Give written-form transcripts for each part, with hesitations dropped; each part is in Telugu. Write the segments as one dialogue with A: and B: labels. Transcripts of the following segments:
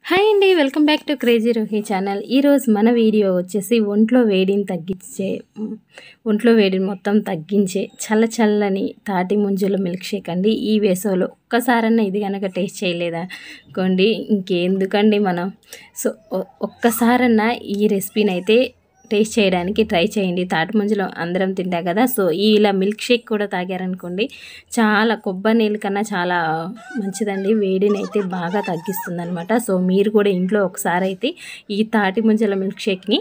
A: హాయ్ అండి, welcome back to crazy Rohi channel. ఈరోజు మన వీడియో వచ్చేసి ఒంట్లో వేడిని మొత్తం తగ్గించే చల్లని తాటి ముంజల మిల్క్ షేక్ అండి. ఈ వేసవిలో ఒక్కసారన్నా ఇది కనుక టేస్ట్ చేయలేదా అనుకోండి, ఇంకెందుకండి మనం. సో ఒక్కసారన్నా ఈ రెసిపీని అయితే టేస్ట్ చేయడానికి ట్రై చేయండి. తాటి ముంజలు అందరం తింటాం కదా, సో ఇలా మిల్క్ షేక్ కూడా తాగారనుకోండి, చాలా కొబ్బరి నీళ్ళ కన్నా చాలా మంచిదండి. వేడిని అయితే బాగా తగ్గిస్తుంది అనమాట. సో మీరు కూడా ఇంట్లో ఒకసారి అయితే ఈ తాటి ముంజల మిల్క్ షేక్ని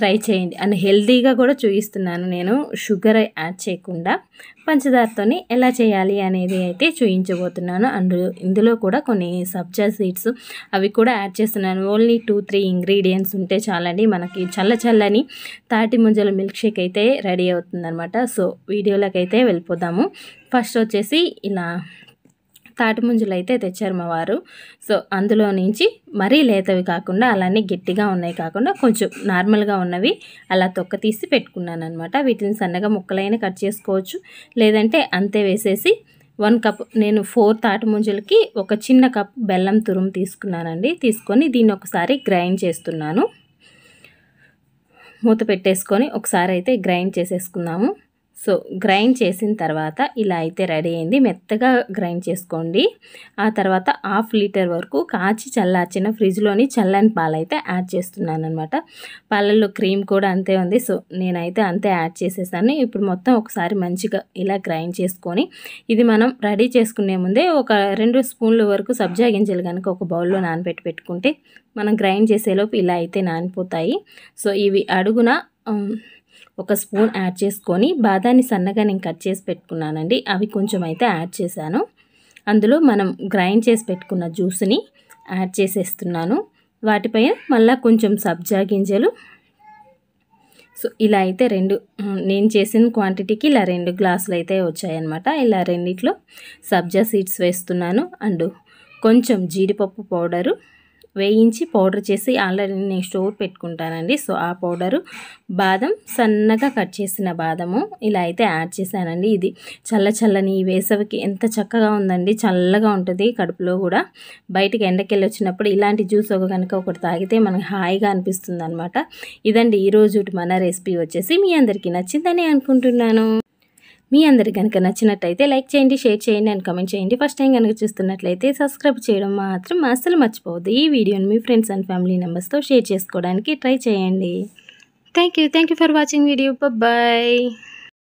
A: ట్రై చేయండి. అండ్ హెల్తీగా కూడా చూపిస్తున్నాను నేను, షుగర్ యాడ్ చేయకుండా పంచదారతోని ఎలా చేయాలి అనేది అయితే చూపించబోతున్నాను. అండ్ ఇందులో కూడా కొన్ని సబ్జా సీడ్స్ అవి కూడా యాడ్ చేస్తున్నాను. ఓన్లీ 2-3 ఇంగ్రీడియంట్స్ ఉంటే చాలండి, మనకి చల్లని తాటి ముంజల మిల్క్ షేక్ అయితే రెడీ అవుతుందన్నమాట. సో వీడియోలోకి అయితే వెళ్ళిపోదాము. ఫస్ట్ వచ్చేసి ఇలా తాటి ముంజలు అయితే తెచ్చారు మా వారు. సో అందులో నుంచి మరీ లేతవి కాకుండా, అలానే గట్టిగా ఉన్నాయి కాకుండా, కొంచెం నార్మల్గా ఉన్నవి అలా తొక్క తీసి పెట్టుకున్నాను అనమాట. వీటిని సన్నగా ముక్కలైనా కట్ చేసుకోవచ్చు, లేదంటే అంతే వేసేసి 1 కప్, నేను 4 తాటి ముంజలకి ఒక చిన్న కప్ బెల్లం తురుము తీసుకున్నానండి. తీసుకొని దీన్ని ఒకసారి గ్రైండ్ చేస్తున్నాను. మూత పెట్టేసుకొని ఒకసారి అయితే గ్రైండ్ చేసేసుకుందాము. సో గ్రైండ్ చేసిన తర్వాత ఇలా అయితే రెడీ అయింది. మెత్తగా గ్రైండ్ చేసుకోండి. ఆ తర్వాత 1/2 లీటర్ వరకు కాచి చల్లార్చిన ఫ్రిడ్జ్లోని చల్లని పాలు అయితే యాడ్ చేస్తున్నాను అనమాట. పాలల్లో క్రీమ్ కూడా అంతే ఉంది. సో నేనైతే అంతే యాడ్ చేసేసాను. ఇప్పుడు మొత్తం ఒకసారి మంచిగా ఇలా గ్రైండ్ చేసుకొని, ఇది మనం రెడీ చేసుకునే ముందే ఒక 2 స్పూన్ల వరకు సబ్జా గింజలు కనుక ఒక బౌల్లో నానబెట్టి పెట్టుకుంటే, మనం గ్రైండ్ చేసేలోపు ఇలా అయితే నానిపోతాయి. సో ఇవి అడుగున 1 స్పూన్ యాడ్ చేసుకొని, బాదాన్ని సన్నగా నేను కట్ చేసి పెట్టుకున్నానండి, అవి కొంచెం అయితే యాడ్ చేశాను. అందులో మనం గ్రైండ్ చేసి పెట్టుకున్న జ్యూస్ని యాడ్ చేసేస్తున్నాను. వాటిపైన మళ్ళీ కొంచెం సబ్జా గింజలు. సో ఇలా అయితే నేను చేసిన క్వాంటిటీకి ఇలా 2 గ్లాసులు అయితే వచ్చాయన్నమాట. ఇలా రెండిట్లో సబ్జా సీడ్స్ వేస్తున్నాను. అండ్ కొంచెం జీడిపప్పు పౌడరు వేయించి పౌడర్ చేసి ఆల్రెడీ నేను స్టోర్ పెట్టుకుంటానండి. సో ఆ పౌడరు, బాదం సన్నగా కట్ చేసిన బాదము ఇలా అయితే యాడ్ చేశానండి. ఇది చల్లని ఈ వేసవికి ఎంత చక్కగా ఉందండి, చల్లగా ఉంటుంది కడుపులో కూడా. బయటికి ఎండకెళ్ళి వచ్చినప్పుడు ఇలాంటి జ్యూస్ ఒకటి తాగితే మనకు హాయిగా అనిపిస్తుంది అనమాట. ఇదండి ఈరోజు మన రెసిపీ వచ్చేసి. మీ అందరికీ నచ్చిందని అనుకుంటున్నాను. మీ అందరికి కనుక నచ్చినట్టయితే లైక్ చేయండి, షేర్ చేయండి అండ్ కామెంట్ చేయండి. ఫస్ట్ టైం కనుక చూస్తున్నట్లయితే సబ్స్క్రైబ్ చేయడం మాత్రం అస్సలు మర్చిపోవద్దు. ఈ వీడియోని మీ ఫ్రెండ్స్ అండ్ ఫ్యామిలీ మెంబర్స్తో షేర్ చేసుకోవడానికి ట్రై చేయండి. Thank you for watching video. Bye.